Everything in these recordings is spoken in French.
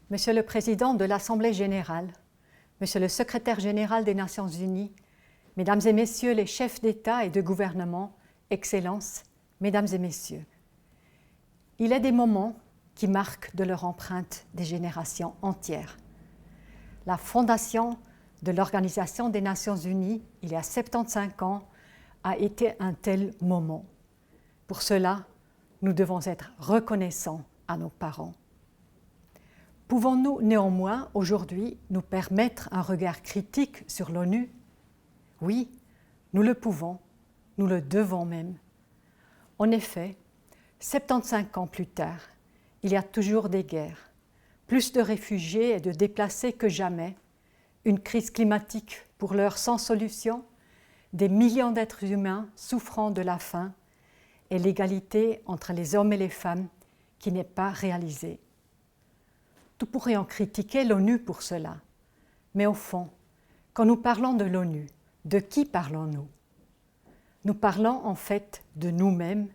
Monsieur le Président de l'Assemblée générale, Monsieur le Secrétaire général des Nations unies, Mesdames et Messieurs les chefs d'État et de gouvernement, Excellences, Mesdames et Messieurs, il est des moments qui marquent de leur empreinte des générations entières. La fondation de l'Organisation des Nations unies, il y a 75 ans, a été un tel moment. Pour cela, nous devons être reconnaissants à nos parents. Pouvons-nous néanmoins aujourd'hui nous permettre un regard critique sur l'ONU? Oui, nous le pouvons, nous le devons même. En effet, 75 ans plus tard, il y a toujours des guerres, plus de réfugiés et de déplacés que jamais, une crise climatique pour l'heure sans solution, des millions d'êtres humains souffrant de la faim et l'égalité entre les hommes et les femmes qui n'est pas réalisée. Nous pourrions critiquer l'ONU pour cela, mais au fond, quand nous parlons de l'ONU, de qui parlons-nous? Nous parlons en fait de nous-mêmes,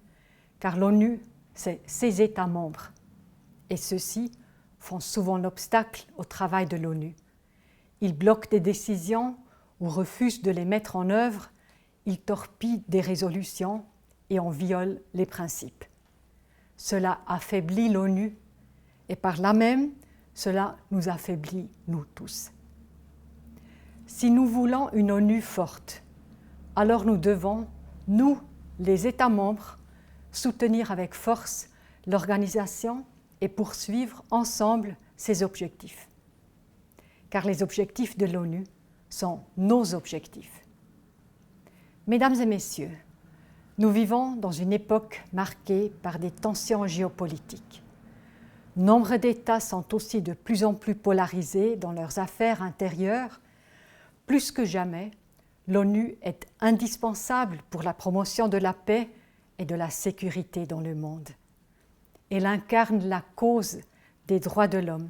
car l'ONU, c'est ses États membres, et ceux-ci font souvent l'obstacle au travail de l'ONU. Ils bloquent des décisions ou refusent de les mettre en œuvre, ils torpillent des résolutions et en violent les principes. Cela affaiblit l'ONU et par là même, cela nous affaiblit, nous tous. Si nous voulons une ONU forte, alors nous devons, nous, les États membres, soutenir avec force l'organisation et poursuivre ensemble ses objectifs. Car les objectifs de l'ONU sont nos objectifs. Mesdames et messieurs, nous vivons dans une époque marquée par des tensions géopolitiques. Nombre d'États sont aussi de plus en plus polarisés dans leurs affaires intérieures. Plus que jamais, l'ONU est indispensable pour la promotion de la paix et de la sécurité dans le monde. Elle incarne la cause des droits de l'homme,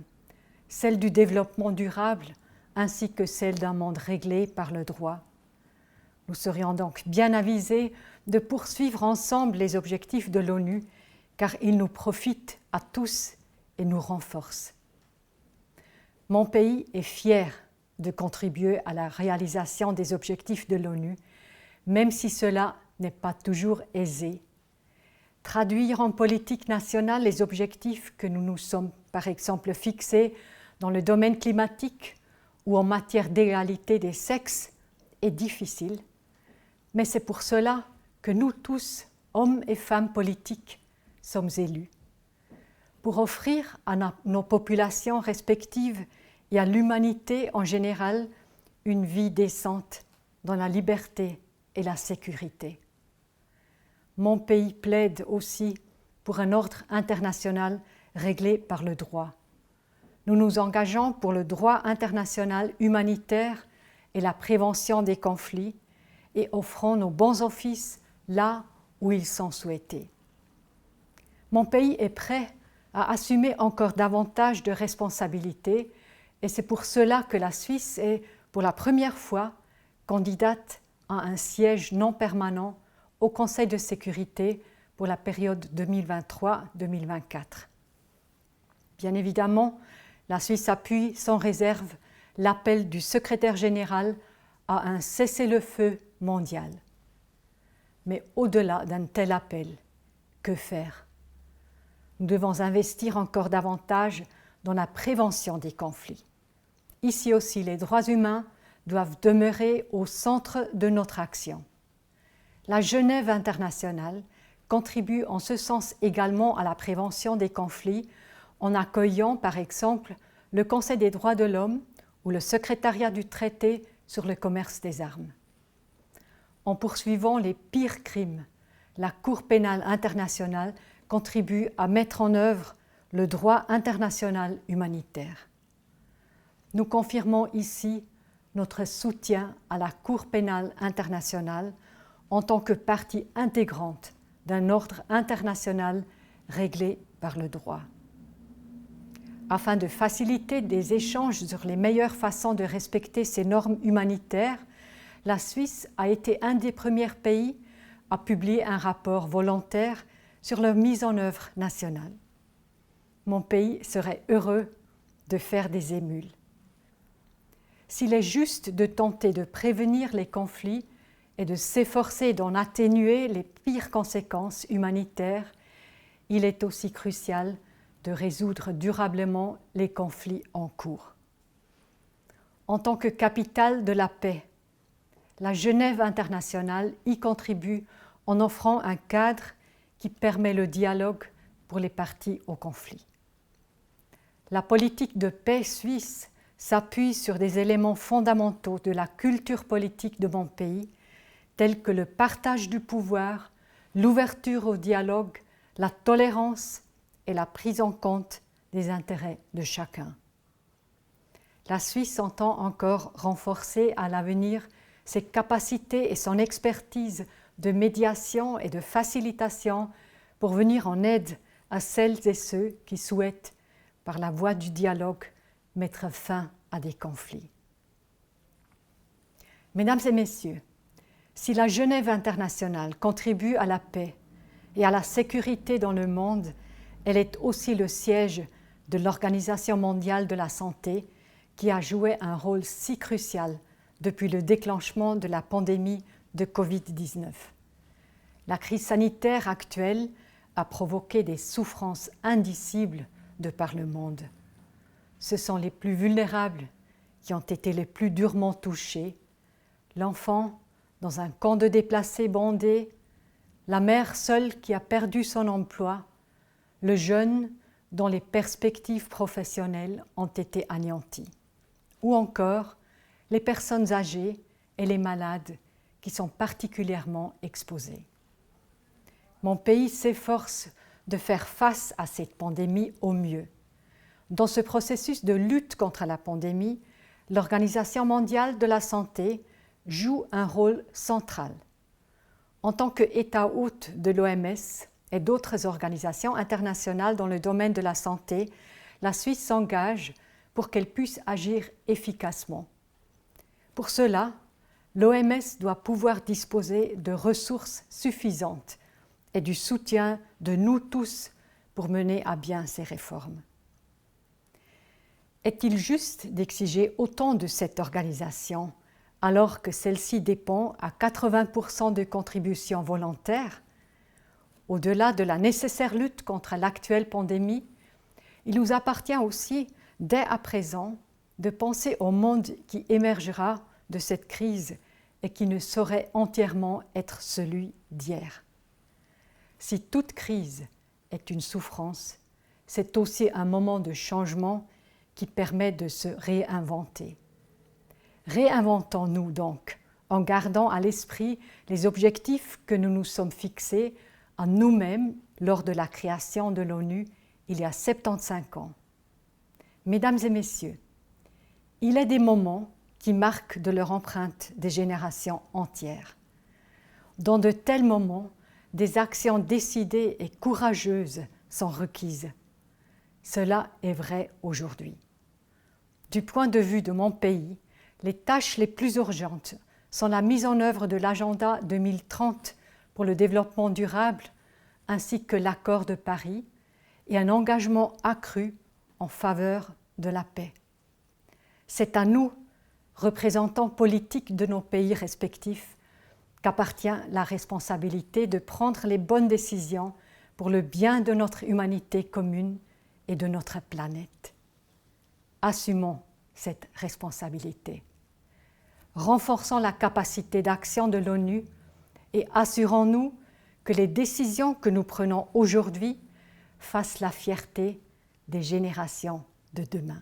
celle du développement durable ainsi que celle d'un monde réglé par le droit. Nous serions donc bien avisés de poursuivre ensemble les objectifs de l'ONU car ils nous profitent à tous et nous renforcent. Mon pays est fier de contribuer à la réalisation des objectifs de l'ONU, même si cela n'est pas toujours aisé. Traduire en politique nationale les objectifs que nous nous sommes par exemple fixés dans le domaine climatique ou en matière d'égalité des sexes est difficile, mais c'est pour cela que nous tous, hommes et femmes politiques, sommes élus. Pour offrir à nos populations respectives et à l'humanité en général une vie décente dans la liberté et la sécurité. Mon pays plaide aussi pour un ordre international réglé par le droit. Nous nous engageons pour le droit international humanitaire et la prévention des conflits et offrons nos bons offices là où ils sont souhaités. Mon pays est prêt à assumer encore davantage de responsabilités et c'est pour cela que la Suisse est, pour la première fois, candidate à un siège non permanent au Conseil de sécurité pour la période 2023-2024. Bien évidemment, la Suisse appuie sans réserve l'appel du secrétaire général à un cessez-le-feu mondial. Mais au-delà d'un tel appel, que faire? Nous devons investir encore davantage dans la prévention des conflits. Ici aussi, les droits humains doivent demeurer au centre de notre action. La Genève internationale contribue en ce sens également à la prévention des conflits en accueillant par exemple le Conseil des droits de l'homme ou le secrétariat du traité sur le commerce des armes. En poursuivant les pires crimes, la Cour pénale internationale contribue à mettre en œuvre le droit international humanitaire. Nous confirmons ici notre soutien à la Cour pénale internationale en tant que partie intégrante d'un ordre international réglé par le droit. Afin de faciliter des échanges sur les meilleures façons de respecter ces normes humanitaires, la Suisse a été un des premiers pays à publier un rapport volontaire sur leur mise en œuvre nationale. Mon pays serait heureux de faire des émules. S'il est juste de tenter de prévenir les conflits et de s'efforcer d'en atténuer les pires conséquences humanitaires, il est aussi crucial de résoudre durablement les conflits en cours. En tant que capitale de la paix, la Genève internationale y contribue en offrant un cadre qui permet le dialogue pour les parties au conflit. La politique de paix suisse s'appuie sur des éléments fondamentaux de la culture politique de mon pays, tels que le partage du pouvoir, l'ouverture au dialogue, la tolérance et la prise en compte des intérêts de chacun. La Suisse entend encore renforcer à l'avenir ses capacités et son expertise de médiation et de facilitation pour venir en aide à celles et ceux qui souhaitent, par la voie du dialogue, mettre fin à des conflits. Mesdames et messieurs, si la Genève internationale contribue à la paix et à la sécurité dans le monde, elle est aussi le siège de l'Organisation mondiale de la santé qui a joué un rôle si crucial depuis le déclenchement de la pandémie de Covid-19. La crise sanitaire actuelle a provoqué des souffrances indicibles de par le monde. Ce sont les plus vulnérables qui ont été les plus durement touchés, l'enfant dans un camp de déplacés bondé, la mère seule qui a perdu son emploi, le jeune dont les perspectives professionnelles ont été anéanties, ou encore les personnes âgées et les malades qui sont particulièrement exposés. Mon pays s'efforce de faire face à cette pandémie au mieux. Dans ce processus de lutte contre la pandémie, l'Organisation mondiale de la santé joue un rôle central. En tant qu'État hôte de l'OMS et d'autres organisations internationales dans le domaine de la santé, la Suisse s'engage pour qu'elle puisse agir efficacement. Pour cela, l'OMS doit pouvoir disposer de ressources suffisantes et du soutien de nous tous pour mener à bien ces réformes. Est-il juste d'exiger autant de cette organisation alors que celle-ci dépend à 80% de contributions volontaires? Au-delà de la nécessaire lutte contre l'actuelle pandémie, il nous appartient aussi, dès à présent, de penser au monde qui émergera de cette crise et qui ne saurait entièrement être celui d'hier. Si toute crise est une souffrance, c'est aussi un moment de changement qui permet de se réinventer. Réinventons-nous donc en gardant à l'esprit les objectifs que nous nous sommes fixés à nous-mêmes lors de la création de l'ONU il y a 75 ans. Mesdames et messieurs, il est des moments qui marquent de leur empreinte des générations entières. Dans de tels moments, des actions décidées et courageuses sont requises. Cela est vrai aujourd'hui. Du point de vue de mon pays, les tâches les plus urgentes sont la mise en œuvre de l'agenda 2030 pour le développement durable ainsi que l'accord de Paris et un engagement accru en faveur de la paix. C'est à nous, représentants politiques de nos pays respectifs, qu'appartient la responsabilité de prendre les bonnes décisions pour le bien de notre humanité commune et de notre planète. Assumons cette responsabilité. Renforçons la capacité d'action de l'ONU et assurons-nous que les décisions que nous prenons aujourd'hui fassent la fierté des générations de demain.